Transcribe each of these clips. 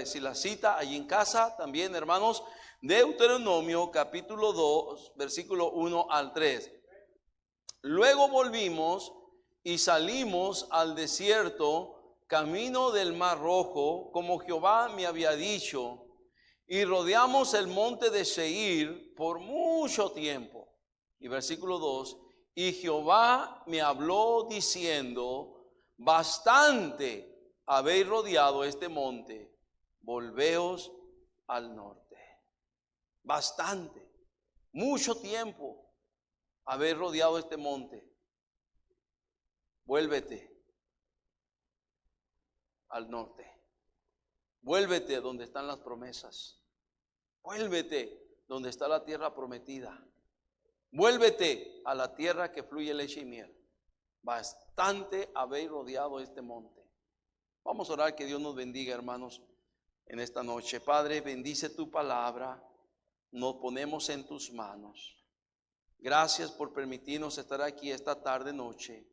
decir la cita allí en casa también, hermanos. Deuteronomio capítulo 2, versículo 1 al 3. Luego volvimos y salimos al desierto, camino del Mar Rojo, como Jehová me había dicho, y rodeamos el monte de Seir por mucho tiempo. Y versículo 2, y Jehová me habló diciendo, bastante habéis rodeado este monte, volveos al norte. Bastante, mucho tiempo habéis rodeado este monte, vuélvete al norte, vuélvete donde están las promesas, vuélvete donde está la tierra prometida, vuélvete a la tierra que fluye leche y miel. Bastante habéis rodeado este monte. Vamos a orar, que Dios nos bendiga, hermanos, en esta noche. Padre, bendice tu palabra, nos ponemos en tus manos. Gracias por permitirnos estar aquí esta tarde, noche.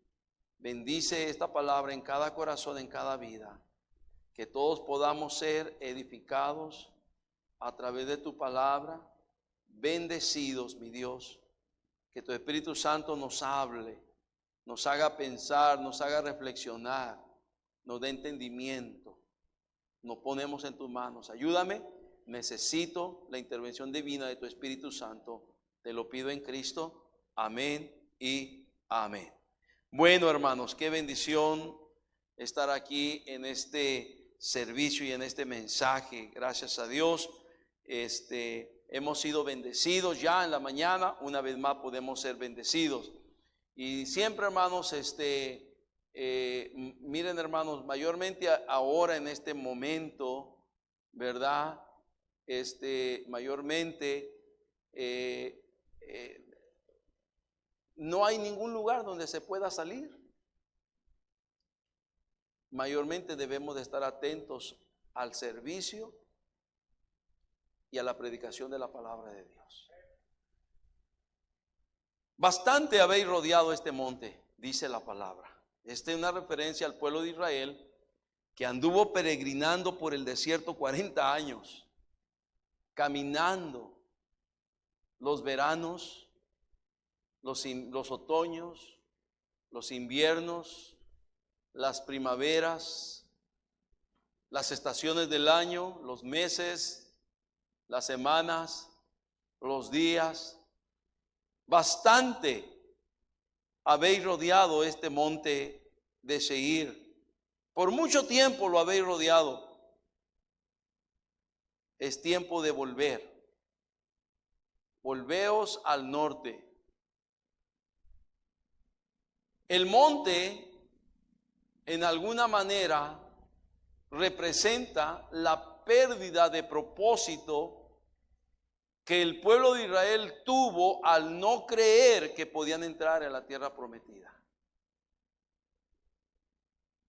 Bendice esta palabra en cada corazón, en cada vida, que todos podamos ser edificados a través de tu palabra, bendecidos, mi Dios, que tu Espíritu Santo nos hable, nos haga pensar, nos haga reflexionar, nos dé entendimiento. Nos ponemos en tus manos. Ayúdame, necesito la intervención divina de tu Espíritu Santo. Te lo pido en Cristo. Amén y amén. Bueno, hermanos, qué bendición estar aquí en este servicio y en este mensaje. Gracias a Dios. Hemos sido bendecidos ya en la mañana. Una vez más podemos ser bendecidos. Y siempre, hermanos, miren, hermanos, mayormente ahora en este momento, ¿verdad? Mayormente no hay ningún lugar donde se pueda salir. Mayormente debemos de estar atentos al servicio y a la predicación de la palabra de Dios. Bastante habéis rodeado este monte, dice la palabra. Esta es una referencia al pueblo de Israel que anduvo peregrinando por el desierto 40 años, caminando los veranos, los otoños, los inviernos, las primaveras, las estaciones del año, los meses, las semanas, los días. Bastante habéis rodeado este monte de Seir. Por mucho tiempo lo habéis rodeado. Es tiempo de volver. Volveos al norte. El monte, en alguna manera, representa la pérdida de propósito que el pueblo de Israel tuvo al no creer que podían entrar a la tierra prometida.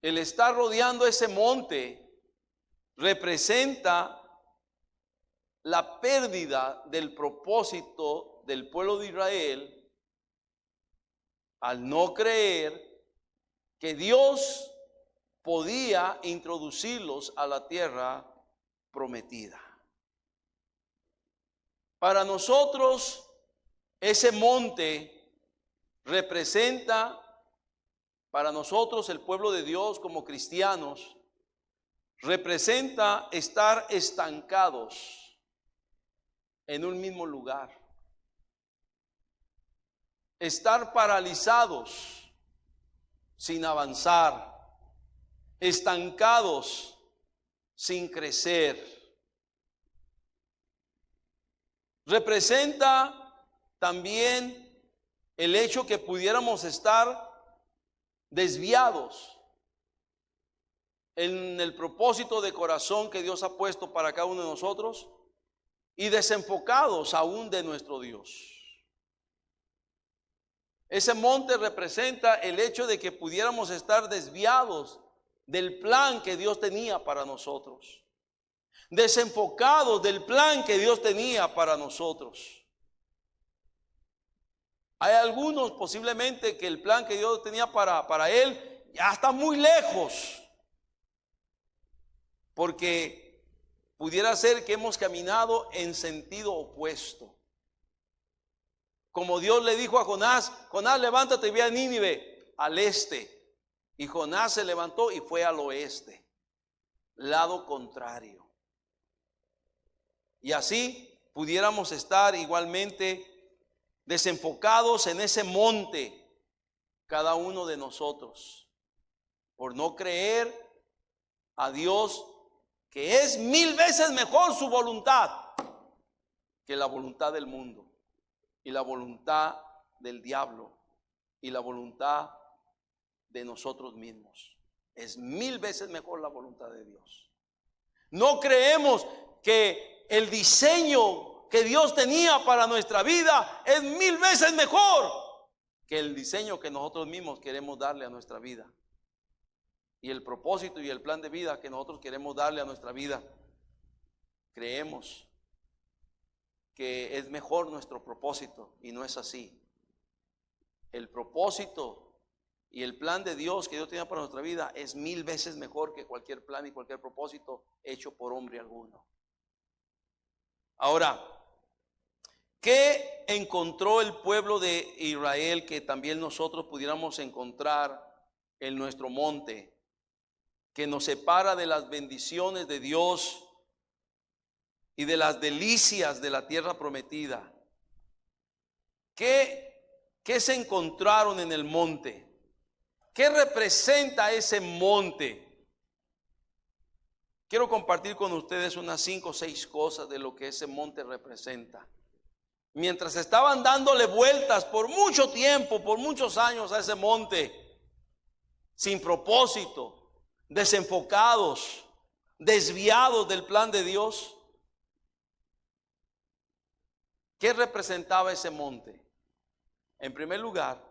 El estar rodeando ese monte representa la pérdida del propósito del pueblo de Israel al no creer que Dios podía introducirlos a la tierra prometida. Para nosotros, ese monte representa, para nosotros el pueblo de Dios como cristianos, representa estar estancados en un mismo lugar. Estar paralizados sin avanzar, estancados sin crecer. Representa también el hecho que pudiéramos estar desviados en el propósito de corazón que Dios ha puesto para cada uno de nosotros y desenfocados aún de nuestro Dios. Ese monte representa el hecho de que pudiéramos estar desviados del plan que Dios tenía para nosotros, desenfocados del plan que Dios tenía para nosotros. Hay algunos posiblemente que el plan que Dios tenía para él ya está muy lejos, porque pudiera ser que hemos caminado en sentido opuesto. Como Dios le dijo a Jonás, Jonás, levántate y ve a Nínive, al este. Y Jonás se levantó y fue al oeste, lado contrario. Y así pudiéramos estar igualmente desenfocados en ese monte, cada uno de nosotros, por no creer a Dios, que es 1000 veces mejor su voluntad que la voluntad del mundo, y la voluntad del diablo, y la voluntad de nosotros mismos. Es 1000 veces mejor la voluntad de Dios. No creemos que el diseño que Dios tenía para nuestra vida es 1000 veces mejor que el diseño que nosotros mismos queremos darle a nuestra vida. Y el propósito y el plan de vida que nosotros queremos darle a nuestra vida, creemos que es mejor nuestro propósito, y no es así. El propósito y el plan de Dios que Dios tenía para nuestra vida es 1000 veces mejor que cualquier plan y cualquier propósito hecho por hombre alguno. Ahora, ¿qué encontró el pueblo de Israel que también nosotros pudiéramos encontrar en nuestro monte, que nos separa de las bendiciones de Dios y de las delicias de la tierra prometida? ¿Qué se encontraron en el monte? ¿Qué representa ese monte? Quiero compartir con ustedes unas 5 o 6 cosas de lo que ese monte representa. Mientras estaban dándole vueltas por mucho tiempo, por muchos años a ese monte, sin propósito, desenfocados, desviados del plan de Dios, ¿qué representaba ese monte? En primer lugar,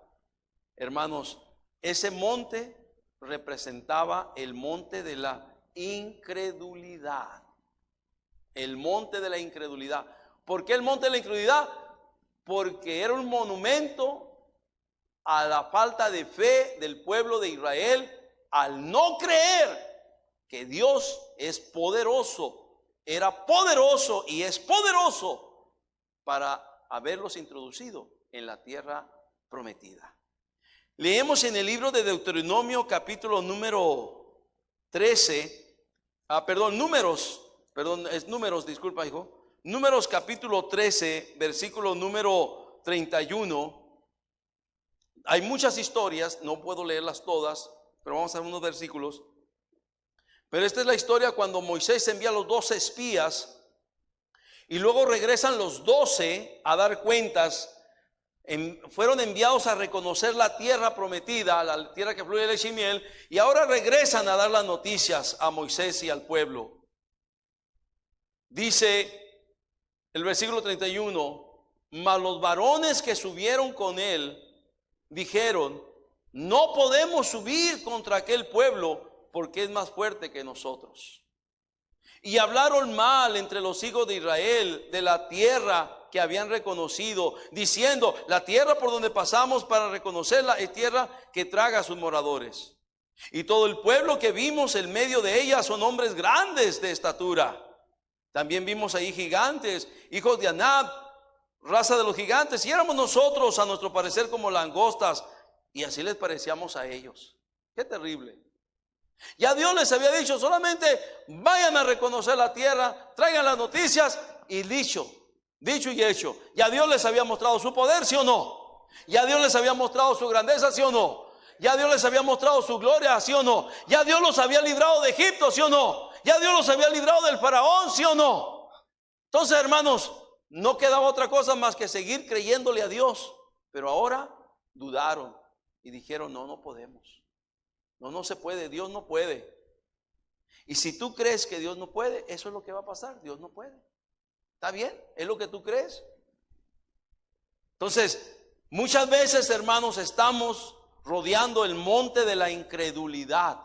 hermanos, ese monte representaba el monte de la incredulidad. El monte de la incredulidad. ¿Por qué el monte de la incredulidad? Porque era un monumento a la falta de fe del pueblo de Israel al no creer que Dios es poderoso. Era poderoso y es poderoso para haberlos introducido en la tierra prometida. Leemos en el libro de Deuteronomio capítulo número 13, disculpa hijo, Números capítulo 13, versículo número 31. Hay muchas historias, no puedo leerlas todas, pero vamos a ver unos versículos. Pero esta es la historia cuando Moisés envía a los 12 espías y luego regresan los 12 a dar cuentas. Fueron enviados a reconocer la tierra prometida, la tierra que fluye leche y miel, y ahora regresan a dar las noticias a Moisés y al pueblo. Dice el versículo 31, mas los varones que subieron con él dijeron, no podemos subir contra aquel pueblo porque es más fuerte que nosotros. Y hablaron mal entre los hijos de Israel de la tierra que habían reconocido, diciendo, la tierra por donde pasamos para reconocerla es tierra que traga a sus moradores. Y todo el pueblo que vimos en medio de ella son hombres grandes de estatura. También vimos ahí gigantes, hijos de Anab, raza de los gigantes, y éramos nosotros a nuestro parecer como langostas, y así les parecíamos a ellos. Qué terrible. Ya Dios les había dicho, solamente vayan a reconocer la tierra, traigan las noticias, y dicho y hecho. Ya Dios les había mostrado su poder, ¿sí o no? Ya Dios les había mostrado su grandeza, ¿sí o no? Ya Dios les había mostrado su gloria, ¿sí o no? Ya Dios los había librado de Egipto, ¿sí o no? Ya Dios los había librado del faraón, ¿sí o no? Entonces, hermanos, no quedaba otra cosa más que seguir creyéndole a Dios. Pero ahora dudaron y dijeron, no podemos. No se puede, Dios no puede. Y si tú crees que Dios no puede, eso es lo que va a pasar, Dios no puede. ¿Está bien? ¿Es lo que tú crees? Entonces, muchas veces, hermanos, estamos rodeando el monte de la incredulidad.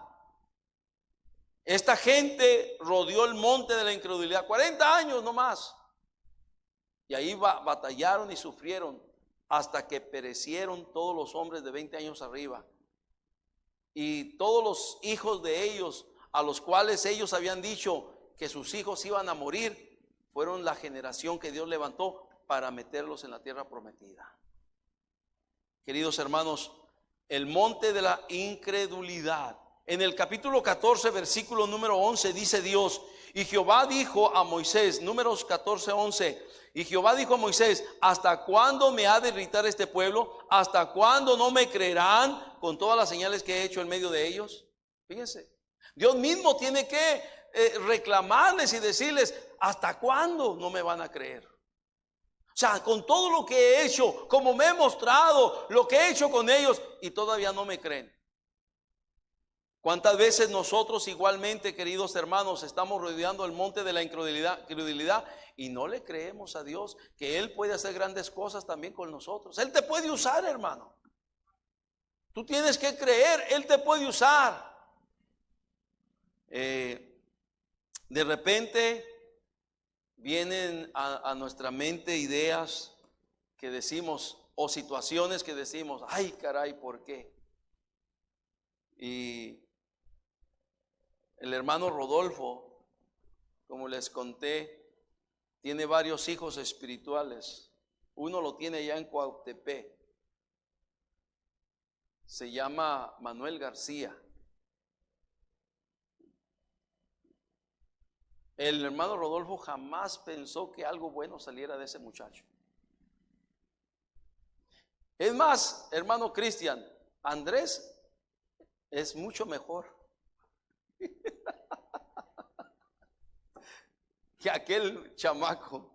Esta gente rodeó el monte de la incredulidad 40 años no más. Y ahí batallaron y sufrieron hasta que perecieron todos los hombres de 20 años arriba. Y todos los hijos de ellos, a los cuales ellos habían dicho que sus hijos iban a morir, fueron la generación que Dios levantó para meterlos en la tierra prometida. Queridos hermanos, el monte de la incredulidad. En el capítulo 14, versículo número 11, dice Dios: y Jehová dijo a Moisés, Números 14, 11, y Jehová dijo a Moisés: ¿hasta cuándo me ha de irritar este pueblo? ¿Hasta cuándo no me creerán con todas las señales que he hecho en medio de ellos? Fíjense, Dios mismo tiene que reclamarles y decirles: ¿hasta cuándo no me van a creer? O sea, con todo lo que he hecho, como me he mostrado, lo que he hecho con ellos, y todavía no me creen. ¿Cuántas veces nosotros igualmente, queridos hermanos, estamos rodeando el monte de la incredulidad y no le creemos a Dios que Él puede hacer grandes cosas también con nosotros? Él te puede usar, hermano. Tú tienes que creer, Él te puede usar. De repente vienen a nuestra mente ideas que decimos, o situaciones que decimos: ay, caray, ¿por qué? Y el hermano Rodolfo, como les conté, tiene varios hijos espirituales. Uno lo tiene ya en Cuautepec. Se llama Manuel García. El hermano Rodolfo jamás pensó que algo bueno saliera de ese muchacho. Es más, hermano Cristian, Andrés es mucho mejor que aquel chamaco.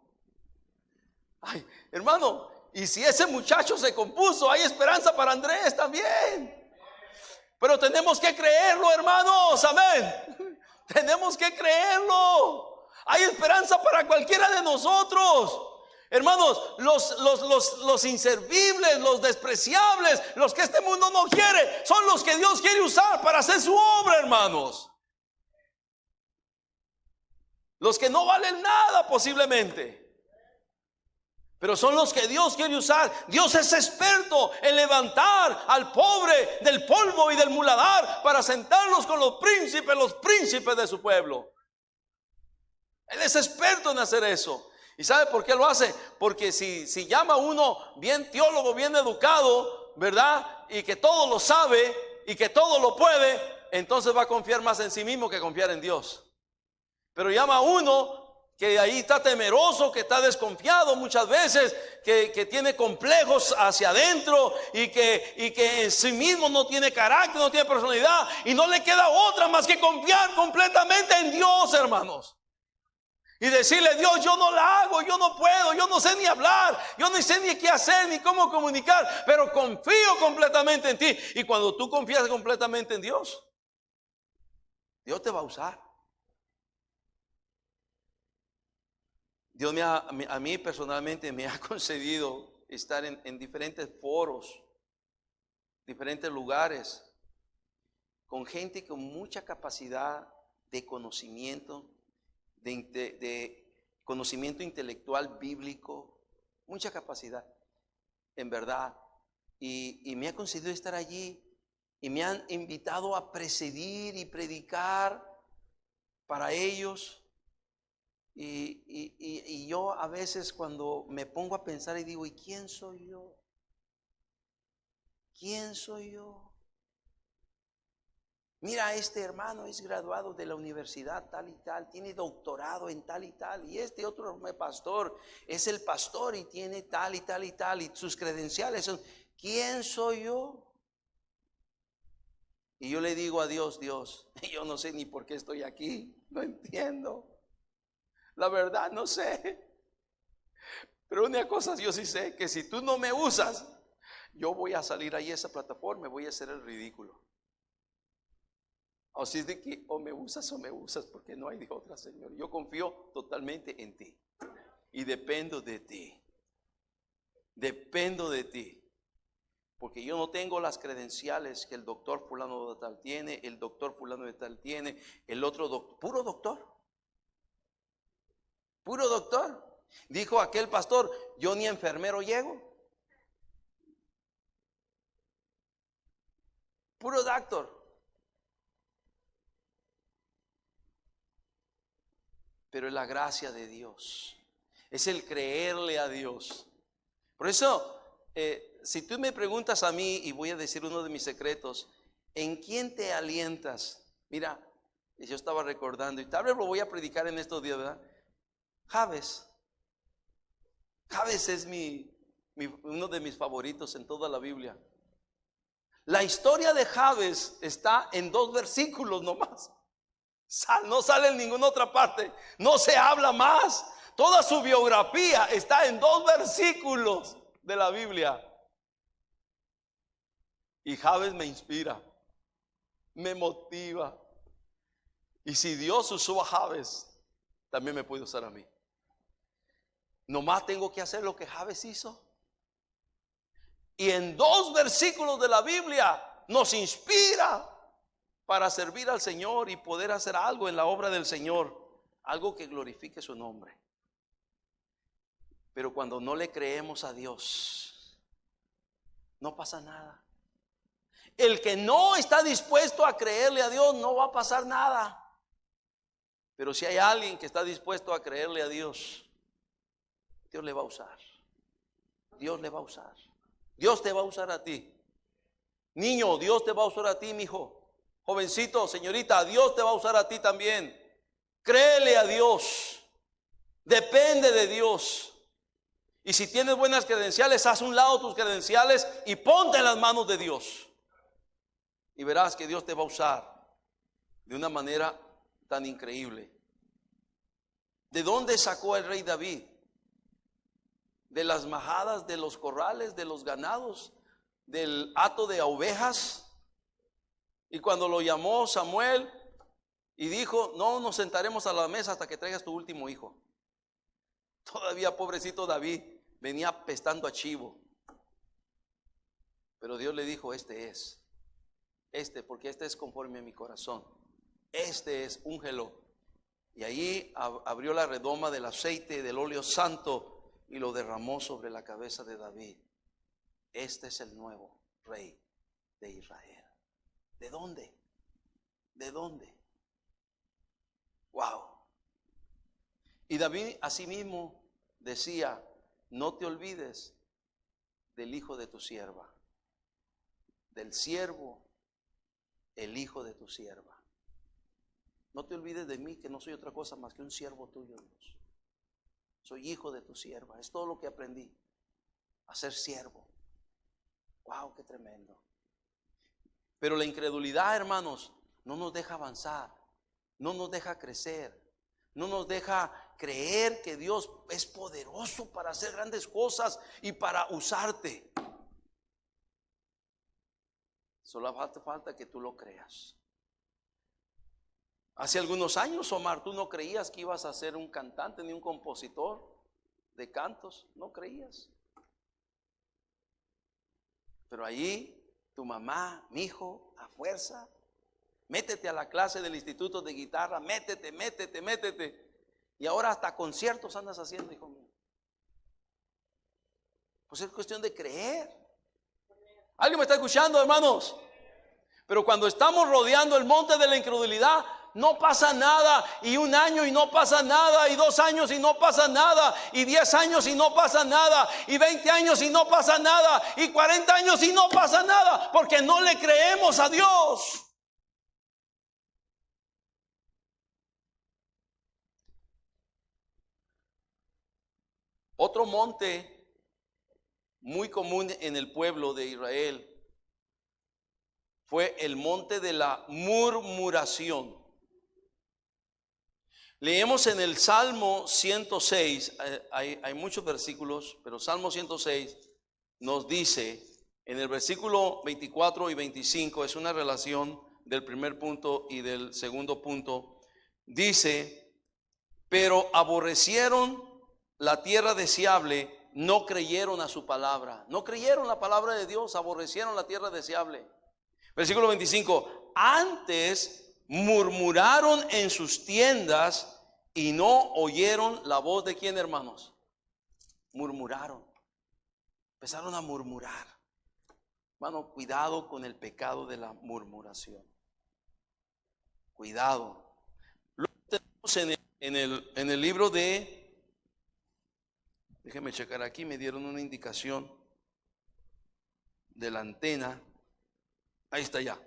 Ay, hermano, y si ese muchacho se compuso, hay esperanza para Andrés también. Pero tenemos que creerlo, hermanos, amén. Tenemos que creerlo. Hay esperanza para cualquiera de nosotros. Hermanos, los inservibles, los despreciables, los que este mundo no quiere, son los que Dios quiere usar para hacer su obra, hermanos. Los que no valen nada posiblemente, pero son los que Dios quiere usar. Dios es experto en levantar al pobre del polvo y del muladar para sentarlos con los príncipes de su pueblo. Él es experto en hacer eso. ¿Y sabe por qué lo hace? Porque si llama a uno bien teólogo, bien educado, ¿verdad? Y que todo lo sabe y que todo lo puede, entonces va a confiar más en sí mismo que confiar en Dios. Pero llama a uno que ahí está temeroso, que está desconfiado muchas veces, que tiene complejos hacia adentro y que en sí mismo no tiene carácter, no tiene personalidad, y no le queda otra más que confiar completamente en Dios, hermanos. Y decirle: Dios, yo no la hago, yo no puedo, yo no sé ni hablar, yo no sé ni qué hacer, ni cómo comunicar, pero confío completamente en ti. Y cuando tú confías completamente en Dios, Dios te va a usar. Dios a mí personalmente me ha concedido estar en diferentes foros, diferentes lugares, con gente con mucha capacidad de conocimiento, de conocimiento intelectual bíblico, mucha capacidad, en verdad. Y me ha concedido estar allí y me han invitado a presidir y predicar para ellos. Y yo a veces, cuando me pongo a pensar y digo: ¿y quién soy yo? ¿Quién soy yo? Mira, este hermano es graduado de la universidad tal y tal, tiene doctorado en tal y tal, y este otro pastor es el pastor y tiene tal y tal y tal, y sus credenciales son. ¿Quién soy yo? Y yo le digo a Dios: Dios, yo no sé ni por qué estoy aquí, no entiendo. La verdad no sé. Pero una cosa yo sí sé, que si tú no me usas, yo voy a salir ahí a esa plataforma y voy a hacer el ridículo. Así es de que o me usas, porque no hay de otra, Señor. Yo confío totalmente en ti y dependo de ti. Dependo de ti. Porque yo no tengo las credenciales que el doctor fulano de tal tiene, el doctor fulano de tal tiene, el otro doctor, puro doctor. Puro doctor. Dijo aquel pastor: yo ni enfermero llego. Puro doctor. pero es la gracia de Dios. Es el creerle a Dios. Por eso, si tú me preguntas a mí, y voy a decir uno de mis secretos, ¿en quién te alientas? Mira, yo estaba recordando, y tal vez lo voy a predicar en estos días, ¿verdad? Jabes. Jabes es uno de mis favoritos en toda la Biblia. La historia de Jabes está en 2 versículos nomás. No sale en ninguna otra parte. No se habla más. Toda su biografía está en 2 versículos de la Biblia. Y Jabes me inspira, me motiva. Y si Dios usó a Jabes, también me puede usar a mí. Nomás tengo que hacer lo que Jabes hizo. Y en 2 versículos de la Biblia nos inspira para servir al Señor y poder hacer algo en la obra del Señor, algo que glorifique su nombre. Pero cuando no le creemos a Dios, no pasa nada. El que no está dispuesto a creerle a Dios, no va a pasar nada. Pero si hay alguien que está dispuesto a creerle a Dios, Dios le va a usar. Dios le va a usar. Dios te va a usar a ti. Niño, Dios te va a usar a ti, mi hijo. Jovencito, señorita, Dios te va a usar a ti también. Créele a Dios. Depende de Dios. Y si tienes buenas credenciales, haz a un lado tus credenciales y ponte en las manos de Dios. Y verás que Dios te va a usar de una manera tan increíble. ¿De dónde sacó el rey David? De las majadas, de los corrales, de los ganados, del hato de ovejas. Y cuando lo llamó Samuel y dijo: no nos sentaremos a la mesa hasta que traigas tu último hijo. Todavía pobrecito David venía apestando a chivo. Pero Dios le dijo: porque este es conforme a mi corazón. Este es, úngelo. Y allí abrió la redoma del aceite del óleo santo y lo derramó sobre la cabeza de David. Este es el nuevo rey de Israel. ¿De dónde? ¿De dónde? Wow. Y David asimismo decía: no te olvides del hijo de tu sierva, del siervo, el hijo de tu sierva. No te olvides de mí, que no soy otra cosa más que un siervo tuyo, Dios. Soy hijo de tu sierva. Es todo lo que aprendí, a ser siervo. Wow, qué tremendo. Pero la incredulidad, hermanos, no nos deja avanzar, no nos deja crecer, no nos deja creer que Dios es poderoso para hacer grandes cosas y para usarte. Solo hace falta que tú lo creas. Hace algunos años, Omar, tú no creías que ibas a ser un cantante ni un compositor de cantos, no creías. Pero allí tu mamá: mi hijo, a fuerza, métete a la clase del instituto de guitarra, métete. Y ahora hasta conciertos andas haciendo, hijo mío. Pues es cuestión de creer. ¿Alguien me está escuchando, hermanos? Pero cuando estamos rodeando el monte de la incredulidad, no pasa nada. Y 1 año y no pasa nada. Y 2 años y no pasa nada. Y 10 años y no pasa nada. Y 20 años y no pasa nada. Y 40 años y no pasa nada. Porque no le creemos a Dios. Otro monte muy común en el pueblo de Israel fue el monte de la murmuración. Leemos en el Salmo 106, hay muchos versículos, pero Salmo 106 nos dice, en el versículo 24 y 25, es una relación del primer punto y del segundo punto, dice: pero aborrecieron la tierra deseable, no creyeron a su palabra. No creyeron la palabra de Dios, aborrecieron la tierra deseable. Versículo 25: antes murmuraron en sus tiendas y no oyeron la voz de ¿quién, hermanos? Murmuraron. Empezaron a murmurar. Hermano, cuidado con el pecado de la murmuración. Cuidado. Lo tenemos en el libro de, déjeme checar aquí, me dieron una indicación de la antena. Ahí está ya.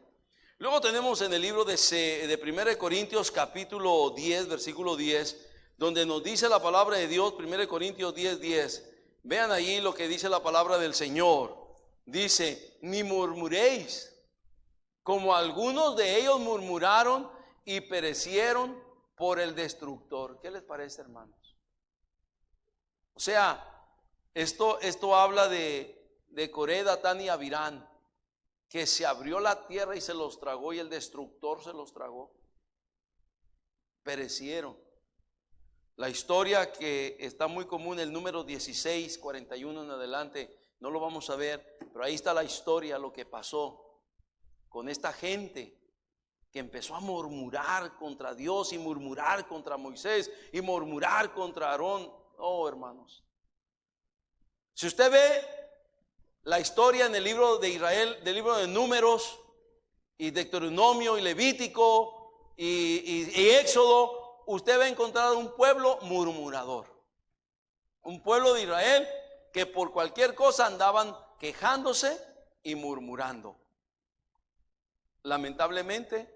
Luego tenemos en el libro de 1 Corintios capítulo 10, versículo 10, donde nos dice la palabra de Dios, 1 Corintios 10, 10. Vean ahí lo que dice la palabra del Señor. Dice, ni murmuréis, como algunos de ellos murmuraron y perecieron por el destructor. ¿Qué les parece, hermanos? O sea, esto habla de Coré, Datán y Abirán, que se abrió la tierra y se los tragó, y el destructor se los tragó. Perecieron. La historia que está muy común, el número 16, 41 en adelante, no lo vamos a ver, pero ahí está la historia, lo que pasó con esta gente que empezó a murmurar contra Dios y murmurar contra Moisés y murmurar contra Aarón. Oh, hermanos, si usted ve la historia en el libro de Israel, del libro de Números y Deuteronomio y Levítico y Éxodo, usted va a encontrar un pueblo murmurador, un pueblo de Israel que por cualquier cosa andaban quejándose y murmurando. Lamentablemente,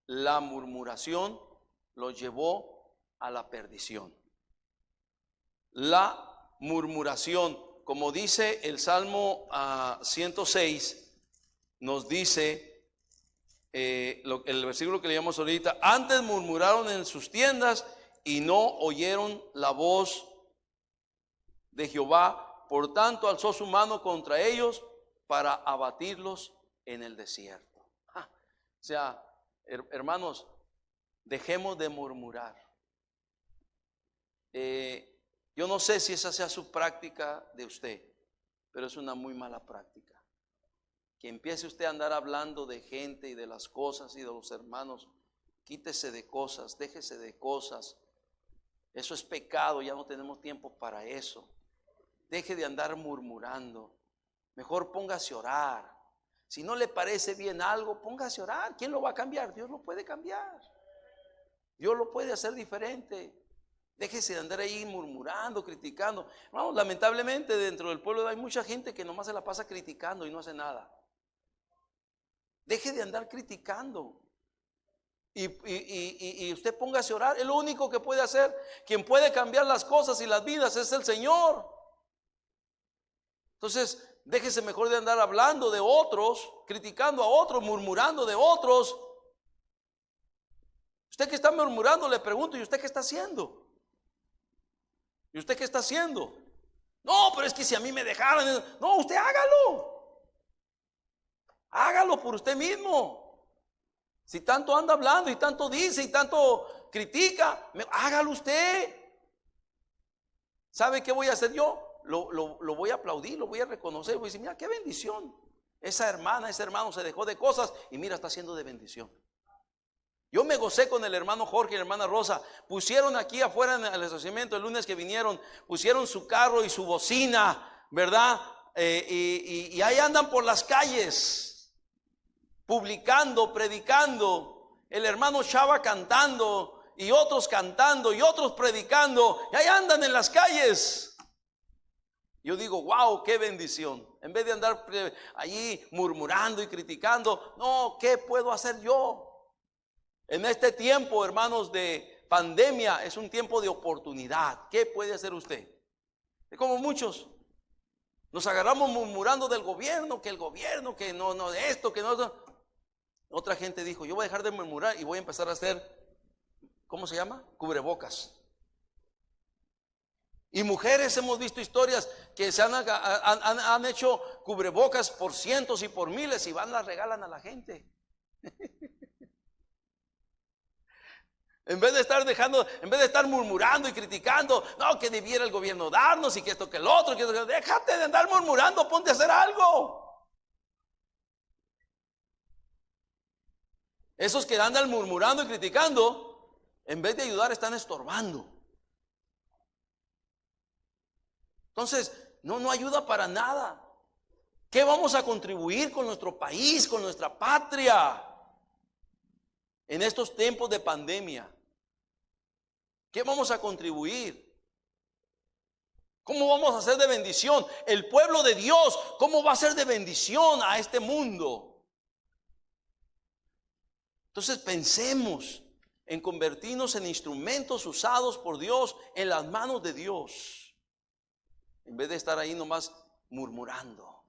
la murmuración los llevó a la perdición. La murmuración, como dice el Salmo 106, nos dice el versículo que leíamos ahorita: antes murmuraron en sus tiendas y no oyeron la voz de Jehová, por tanto alzó su mano contra ellos para abatirlos en el desierto. O sea, hermanos, dejemos de murmurar. Yo no sé si esa sea su práctica de usted, pero es una muy mala práctica. Que empiece usted a andar hablando de gente y de las cosas y de los hermanos. Quítese de cosas, déjese de cosas. Eso es pecado, ya no tenemos tiempo para eso. Deje de andar murmurando. Mejor póngase a orar. Si no le parece bien algo, póngase a orar. ¿Quién lo va a cambiar? Dios lo puede cambiar. Dios lo puede hacer diferente. Déjese de andar ahí murmurando, criticando. Vamos, lamentablemente dentro del pueblo hay mucha gente que nomás se la pasa criticando y no hace nada. Deje de andar criticando. Y usted póngase a orar. Es lo único que puede hacer. Quien puede cambiar las cosas y las vidas es el Señor. Entonces, déjese mejor de andar hablando de otros, criticando a otros, murmurando de otros. Usted que está murmurando, le pregunto, ¿y usted qué está haciendo? ¿Y usted qué está haciendo? No, pero es que si a mí me dejaran. No, usted hágalo. Hágalo por usted mismo. Si tanto anda hablando y tanto dice y tanto critica, hágalo usted. ¿Sabe qué voy a hacer yo? Lo voy a aplaudir, lo voy a reconocer. Voy a decir, mira, qué bendición. Esa hermana, ese hermano se dejó de cosas y mira, está haciendo de bendición. Yo me gocé con el hermano Jorge y la hermana Rosa. Pusieron aquí afuera en el estacionamiento el lunes que vinieron, pusieron su carro y su bocina, ¿verdad? Y ahí andan por las calles, publicando, predicando. El hermano Chava cantando y otros predicando. Y ahí andan en las calles. Yo digo, wow, qué bendición. En vez de andar allí murmurando y criticando, no, ¿qué puedo hacer yo? En este tiempo, hermanos, de pandemia, es un tiempo de oportunidad. ¿Qué puede hacer usted? Es como muchos nos agarramos murmurando del gobierno, que el gobierno, que no esto, que no. Otra gente dijo, yo voy a dejar de murmurar y voy a empezar a hacer, ¿cómo se llama? Cubrebocas. Y mujeres, hemos visto historias que se han hecho cubrebocas por cientos y por miles y las regalan a la gente. En vez de estar murmurando y criticando, no, que debiera el gobierno darnos y que esto, que el otro, déjate de andar murmurando, ponte a hacer algo. Esos que andan murmurando y criticando, en vez de ayudar, están estorbando. Entonces, no ayuda para nada. ¿Qué vamos a contribuir con nuestro país, con nuestra patria en estos tiempos de pandemia? ¿Qué vamos a contribuir? ¿Cómo vamos a ser de bendición? El pueblo de Dios, ¿cómo va a ser de bendición a este mundo? Entonces pensemos en convertirnos en instrumentos usados por Dios en las manos de Dios, en vez de estar ahí nomás murmurando,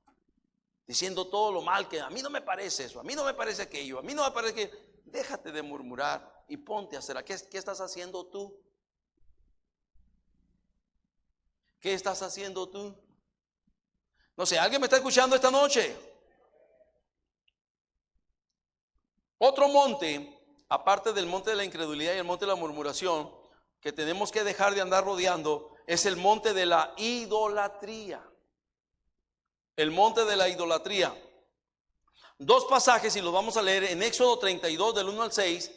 diciendo todo lo mal, que a mí no me parece eso, a mí no me parece aquello, a mí no me parece que... Déjate de murmurar y ponte a hacer. ¿Qué estás haciendo tú? ¿Qué estás haciendo tú? No sé, ¿alguien me está escuchando esta noche? Otro monte, aparte del monte de la incredulidad y el monte de la murmuración, que tenemos que dejar de andar rodeando, es el monte de la idolatría. El monte de la idolatría. Dos pasajes y los vamos a leer en Éxodo 32 del 1 al 6.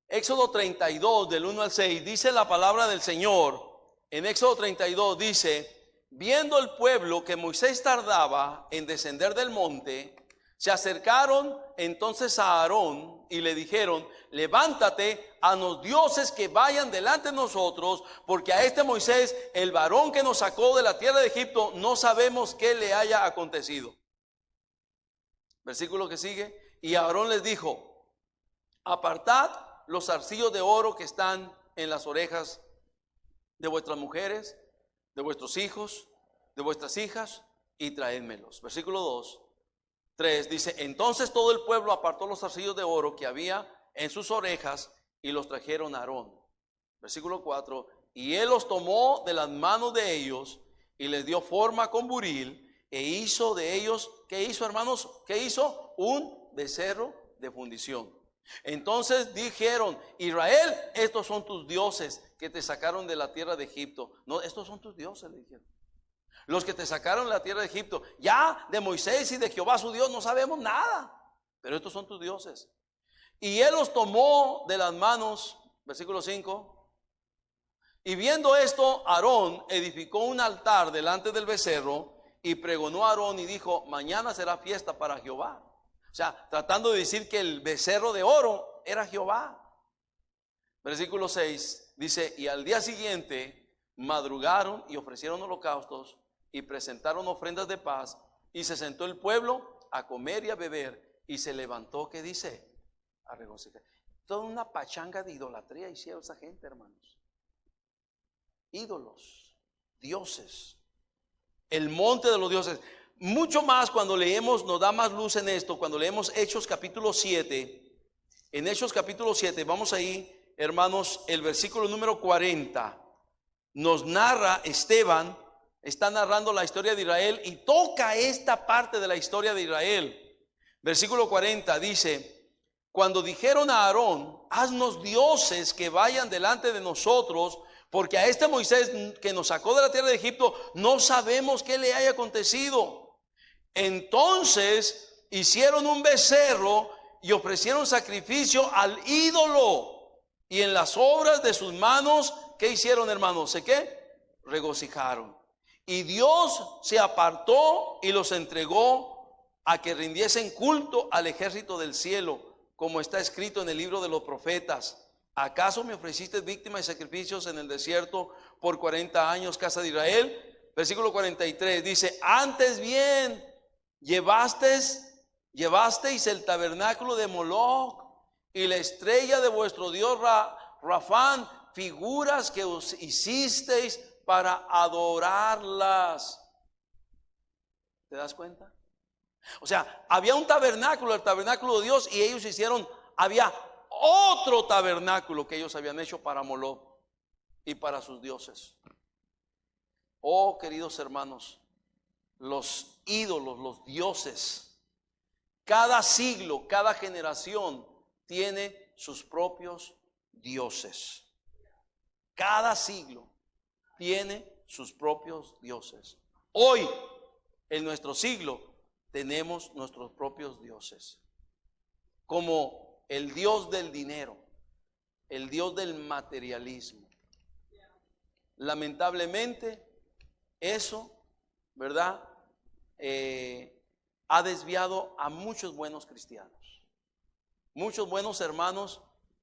Éxodo 32 del 1 al 6 dice la palabra del Señor. En Éxodo 32 dice: viendo el pueblo que Moisés tardaba en descender del monte, se acercaron entonces a Aarón y le dijeron: levántate, haznos dioses que vayan delante de nosotros, porque a este Moisés, el varón que nos sacó de la tierra de Egipto, no sabemos qué le haya acontecido. Versículo que sigue: y Aarón les dijo: apartad los zarcillos de oro que están en las orejas de vuestras mujeres, de vuestros hijos, de vuestras hijas, y traédmelos. Versículo 3 dice: entonces todo el pueblo apartó los zarcillos de oro que había en sus orejas y los trajeron a Aarón. Versículo 4: y él los tomó de las manos de ellos y les dio forma con buril, e hizo de ellos, ¿qué hizo, hermanos? ¿Qué hizo? Un becerro de fundición. Entonces dijeron: Israel, estos son tus dioses que te sacaron de la tierra de Egipto. No, estos son tus dioses, le dijeron. Los que te sacaron de la tierra de Egipto. Ya de Moisés y de Jehová su Dios no sabemos nada, pero estos son tus dioses. Y él los tomó de las manos. Versículo 5. Y viendo esto, Aarón edificó un altar delante del becerro y pregonó a Aarón y dijo: mañana será fiesta para Jehová. O sea, tratando de decir que el becerro de oro era Jehová. Versículo 6 dice: y al día siguiente madrugaron y ofrecieron holocaustos y presentaron ofrendas de paz, y se sentó el pueblo a comer y a beber, y se levantó, ¿qué dice? A regocijar. Toda una pachanga de idolatría hicieron esa gente, hermanos. Ídolos, dioses, el monte de los dioses. Mucho más cuando leemos, nos da más luz en esto, cuando leemos Hechos capítulo 7. En Hechos capítulo 7, vamos ahí, hermanos, el versículo número 40. Nos narra Esteban, está narrando la historia de Israel y toca esta parte de la historia de Israel. Versículo 40 dice: cuando dijeron a Aarón: haznos dioses que vayan delante de nosotros, porque a este Moisés que nos sacó de la tierra de Egipto no sabemos qué le haya acontecido. Entonces hicieron un becerro y ofrecieron sacrificio al ídolo, y en las obras de sus manos, ¿qué hicieron, hermanos? ¿Se qué? Regocijaron. Y Dios se apartó y los entregó a que rindiesen culto al ejército del cielo, como está escrito en el libro de los profetas: ¿acaso me ofreciste víctimas y sacrificios en el desierto por 40 años, casa de Israel? Versículo 43 dice: antes bien llevasteis el tabernáculo de Moloc y la estrella de vuestro dios Rafán, figuras que os hicisteis para adorarlas. ¿Te das cuenta? O sea, había un tabernáculo, el tabernáculo de Dios, y ellos hicieron, había otro tabernáculo que ellos habían hecho para Moloc y para sus dioses. Oh, queridos hermanos, los ídolos, los dioses, cada siglo, cada generación tiene sus propios dioses. Cada siglo tiene sus propios dioses. Hoy, en nuestro siglo, tenemos nuestros propios dioses, como el Dios del dinero, el Dios del materialismo. Lamentablemente, eso, ¿verdad? Ha desviado a muchos buenos cristianos. Muchos buenos hermanos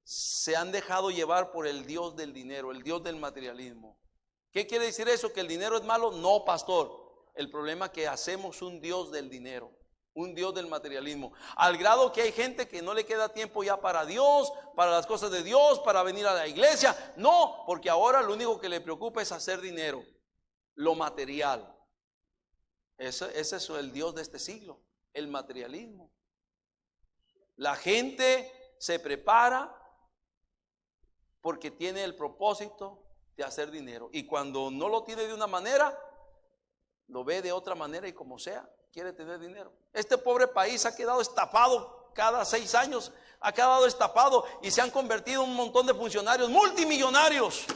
se han dejado llevar por el Dios del dinero, el Dios del materialismo. ¿Qué quiere decir eso? ¿Que el dinero es malo? No, pastor. El problema es que hacemos un Dios del dinero, un Dios del materialismo, al grado que hay gente que no le queda tiempo ya para Dios, para las cosas de Dios, para venir a la iglesia. No, porque ahora lo único que le preocupa es hacer dinero, lo material. Ese es el Dios de este siglo, el materialismo. La gente se prepara porque tiene el propósito de hacer dinero, y cuando no lo tiene de una manera, lo ve de otra manera, y como sea, quiere tener dinero. Este pobre país ha quedado estafado cada 6 años, ha quedado estafado, y se han convertido en un montón de funcionarios multimillonarios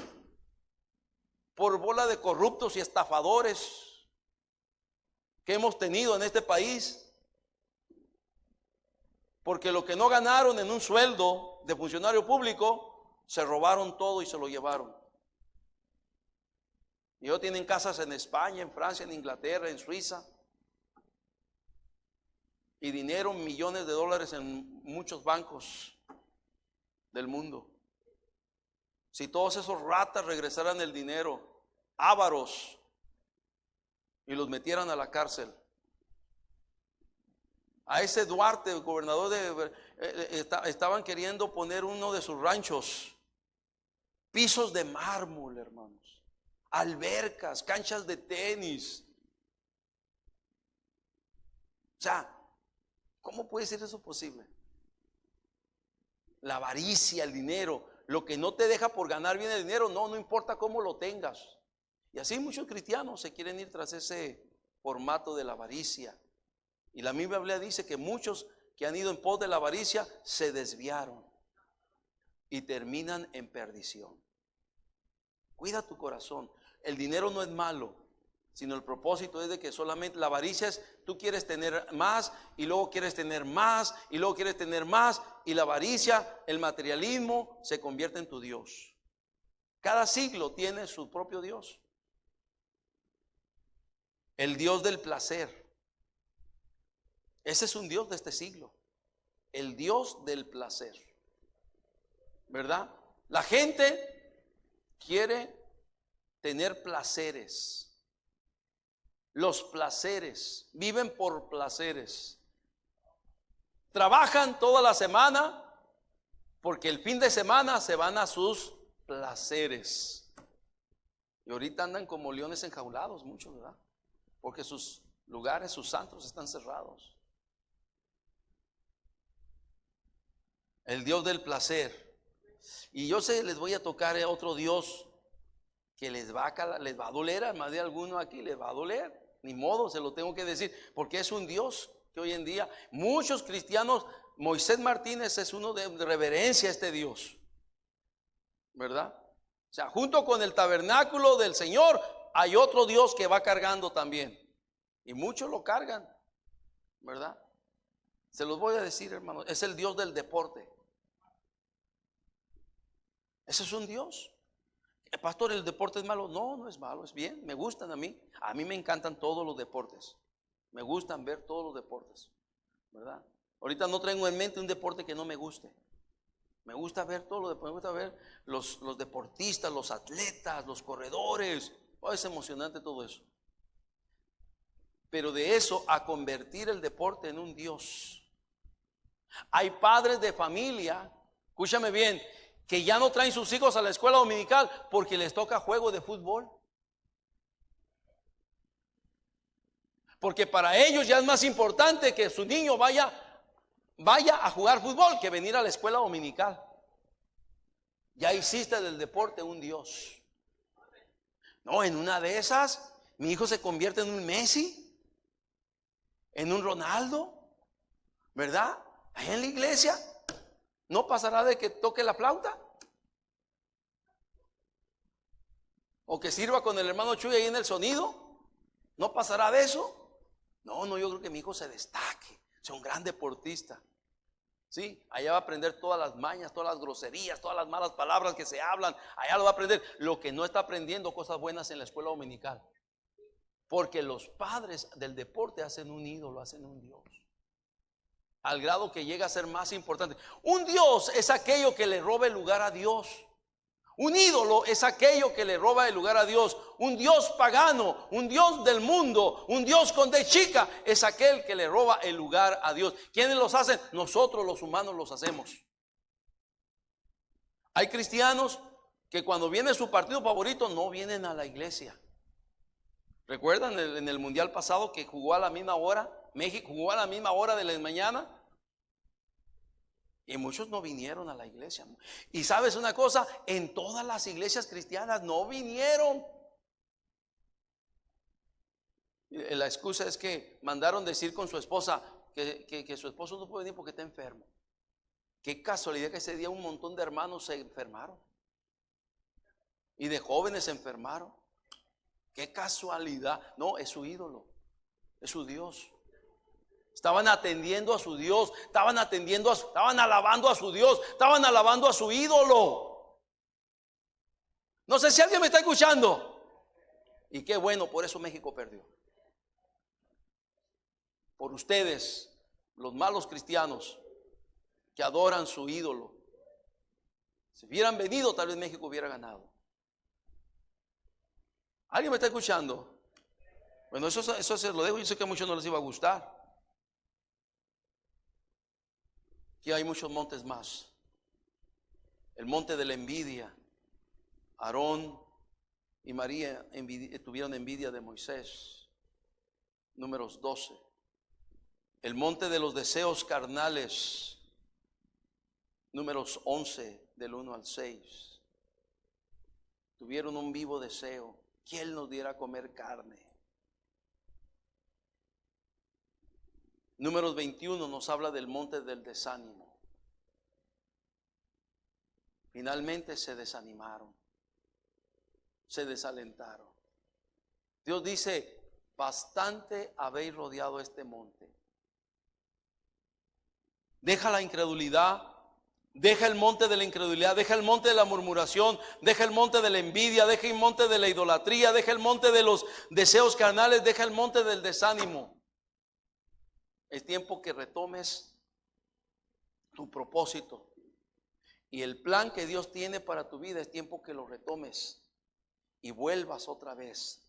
por bola de corruptos y estafadores que hemos tenido en este país, porque lo que no ganaron en un sueldo de funcionario público, se robaron todo y se lo llevaron. Y ellos tienen casas en España, en Francia, en Inglaterra, en Suiza, y dinero, millones de dólares en muchos bancos del mundo. Si todos esos ratas regresaran el dinero, ávaros, y los metieran a la cárcel. A ese Duarte, el gobernador estaban queriendo poner uno de sus ranchos, pisos de mármol, hermanos, albercas, canchas de tenis. O sea, ¿cómo puede ser eso posible? La avaricia, el dinero, lo que no te deja por ganar bien el dinero, no importa cómo lo tengas. Y así muchos cristianos se quieren ir tras ese formato de la avaricia. Y la misma Biblia dice que muchos que han ido en pos de la avaricia se desviaron y terminan en perdición. Cuida tu corazón. El dinero no es malo, sino el propósito es de que solamente la avaricia es, tú quieres tener más, y luego quieres tener más, y luego quieres tener más, y la avaricia, el materialismo, se convierte en tu Dios. Cada siglo tiene su propio Dios. El Dios del placer. Ese es un Dios de este siglo. El Dios del placer. ¿Verdad? La gente quiere tener placeres. Los placeres. Viven por placeres. Trabajan toda la semana porque el fin de semana se van a sus placeres. Y ahorita andan como leones enjaulados muchos, ¿verdad? Porque sus lugares, sus santos están cerrados. El Dios del placer. Y yo sé, les voy a tocar a otro Dios que les va a doler, a más de alguno aquí les va a doler. Ni modo, se lo tengo que decir, porque es un Dios que hoy en día muchos cristianos, Moisés Martínez es uno de reverencia a este Dios, ¿verdad? O sea, junto con el tabernáculo del Señor hay otro Dios que va cargando también, y muchos lo cargan, ¿verdad? Se los voy a decir, hermanos, es el Dios del deporte. Ese es un Dios. Pastor, ¿el deporte es malo? No, no es malo, es bien, me gustan a mí. A mí me encantan todos los deportes. Me gustan ver todos los deportes, ¿verdad? Ahorita no traigo en mente un deporte que no me guste. Me gusta ver todo lo deportes, me gusta ver los deportistas, los atletas, los corredores. Oh, es emocionante todo eso. Pero de eso a convertir el deporte en un Dios. Hay padres de familia, escúchame bien, que ya no traen sus hijos a la escuela dominical porque les toca juego de fútbol. Porque para ellos ya es más importante que su niño vaya a jugar fútbol que venir a la escuela dominical. Ya hiciste del deporte un Dios. No, en una de esas, mi hijo se convierte en un Messi, en un Ronaldo, ¿verdad? Ahí en la iglesia, ¿no pasará de que toque la flauta? ¿O que sirva con el hermano Chuy ahí en el sonido? ¿No pasará de eso? No, yo creo que mi hijo se destaque, sea un gran deportista. Sí, allá va a aprender todas las mañas, todas las groserías, todas las malas palabras que se hablan. Allá lo va a aprender. Lo que no está aprendiendo cosas buenas en la escuela dominical. Porque los padres del deporte hacen un ídolo, hacen un Dios. al grado que llega a ser más importante. Un Dios es aquello que le roba el lugar a Dios. Un ídolo es aquello que le roba el lugar a Dios. Un Dios pagano, un Dios del mundo, un Dios con D chica, es aquel que le roba el lugar a Dios. ¿Quiénes los hacen? Nosotros los humanos los hacemos. Hay cristianos que cuando viene su partido favorito no vienen a la iglesia. ¿Recuerdan en el mundial pasado que jugó a la misma hora? México jugó a la misma hora de la mañana. Y muchos no vinieron a la iglesia. Y sabes una cosa, en todas las iglesias cristianas no vinieron. La excusa es que mandaron decir con su esposa que su esposo no puede venir porque está enfermo. Qué casualidad que ese día un montón de hermanos se enfermaron. Y de jóvenes se enfermaron. Qué casualidad. No, es su ídolo, es su Dios. Estaban atendiendo a su Dios, estaban alabando a su Dios, estaban alabando a su ídolo. No sé si alguien me está escuchando. Y qué bueno, por eso México perdió. Por ustedes, los malos cristianos que adoran su ídolo. Si hubieran venido, tal vez México hubiera ganado. ¿Alguien me está escuchando? Bueno, eso se lo dejo. Yo sé que a muchos no les iba a gustar. Aquí hay muchos montes más. El monte de la envidia. Aarón y María tuvieron envidia de Moisés. Números 12. El monte de los deseos carnales. Números 11, del 1 al 6. Tuvieron un vivo deseo. ¿Quién nos diera a comer carne? Números 21 nos habla del monte del desánimo. Finalmente se desanimaron, se desalentaron. Dios dice, bastante habéis rodeado este monte. Deja la incredulidad, deja el monte de la incredulidad, deja el monte de la murmuración, deja el monte de la envidia, deja el monte de la idolatría, deja el monte de los deseos carnales, deja el monte del desánimo. Es tiempo que retomes tu propósito. Y el plan que Dios tiene para tu vida es tiempo que lo retomes y vuelvas otra vez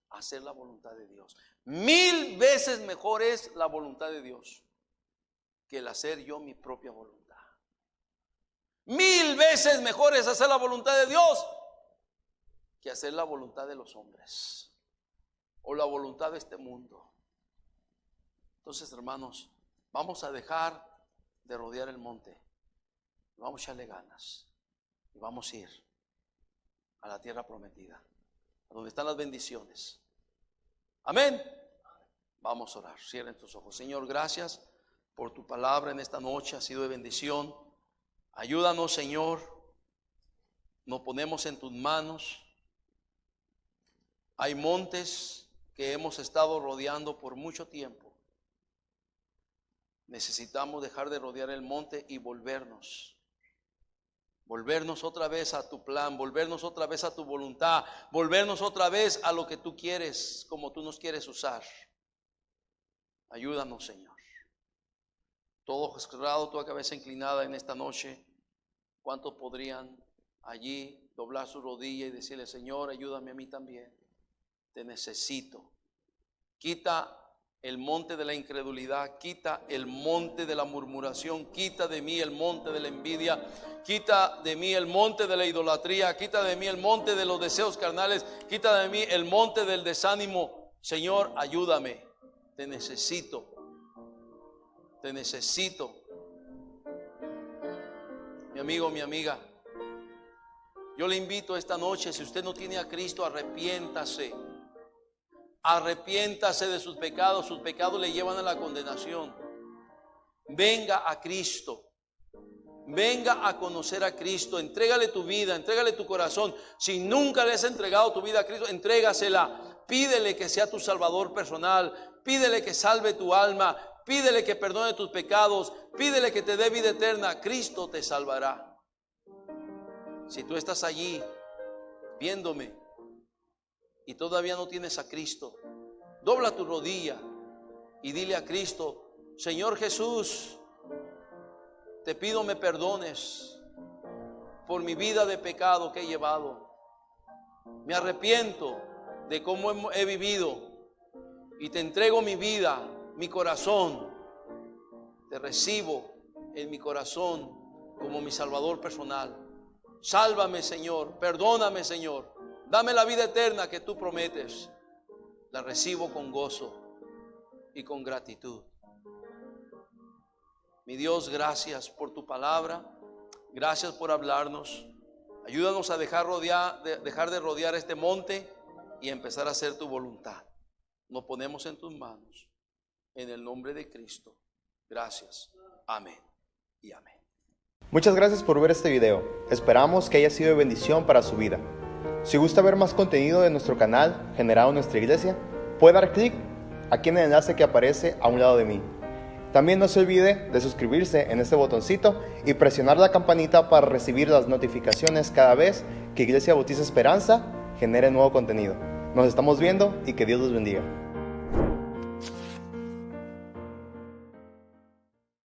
a hacer la voluntad de Dios. 1000 veces mejor es la voluntad de Dios que el hacer yo mi propia voluntad. 1000 veces mejor es hacer la voluntad de Dios que hacer la voluntad de los hombres o la voluntad de este mundo. Entonces, hermanos, vamos a dejar de rodear el monte. Vamos a echarle ganas y vamos a ir a la tierra prometida, a donde están las bendiciones. Amén. Vamos a orar. Cierren tus ojos. Señor, gracias por tu palabra en esta noche. Ha sido de bendición. Ayúdanos, Señor. Nos ponemos en tus manos. Hay montes que hemos estado rodeando por mucho tiempo. Necesitamos dejar de rodear el monte y volvernos otra vez a tu plan, volvernos otra vez a tu voluntad, volvernos otra vez a lo que tú quieres, como tú nos quieres usar. Ayúdanos, Señor. Todo cerrado, toda cabeza inclinada en esta noche. ¿Cuántos podrían allí doblar su rodilla y decirle, Señor, ayúdame a mí también? Te necesito. Quita el monte de la incredulidad, quita el monte de la murmuración, quita de mí el monte de la envidia, quita de mí el monte de la idolatría, quita de mí el monte de los deseos carnales, quita de mí el monte del desánimo. Señor, ayúdame, te necesito, te necesito. Mi amigo, mi amiga, yo le invito esta noche, si usted no tiene a Cristo, arrepiéntase. Arrepiéntase de sus pecados le llevan a la condenación. Venga a Cristo, venga a conocer a Cristo, entrégale tu vida, entrégale tu corazón. Si nunca le has entregado tu vida a Cristo, entrégasela. Pídele que sea tu salvador personal, pídele que salve tu alma, pídele que perdone tus pecados, pídele que te dé vida eterna. Cristo te salvará. Si tú estás allí viéndome y todavía no tienes a Cristo, dobla tu rodilla y dile a Cristo, Señor Jesús, te pido me perdones por mi vida de pecado que he llevado. Me arrepiento de cómo he vivido y te entrego mi vida, mi corazón. Te recibo en mi corazón como mi Salvador personal. Sálvame, Señor, perdóname, Señor. Dame la vida eterna que tú prometes. La recibo con gozo y con gratitud. Mi Dios, gracias por tu palabra. Gracias por hablarnos. Ayúdanos a dejar de rodear este monte y empezar a hacer tu voluntad. Nos ponemos en tus manos. En el nombre de Cristo. Gracias. Amén y amén. Muchas gracias por ver este video. Esperamos que haya sido de bendición para su vida. Si gusta ver más contenido de nuestro canal generado en nuestra iglesia, puede dar clic aquí en el enlace que aparece a un lado de mí. También no se olvide de suscribirse en este botoncito y presionar la campanita para recibir las notificaciones cada vez que Iglesia Bautista Esperanza genere nuevo contenido. Nos estamos viendo y que Dios los bendiga.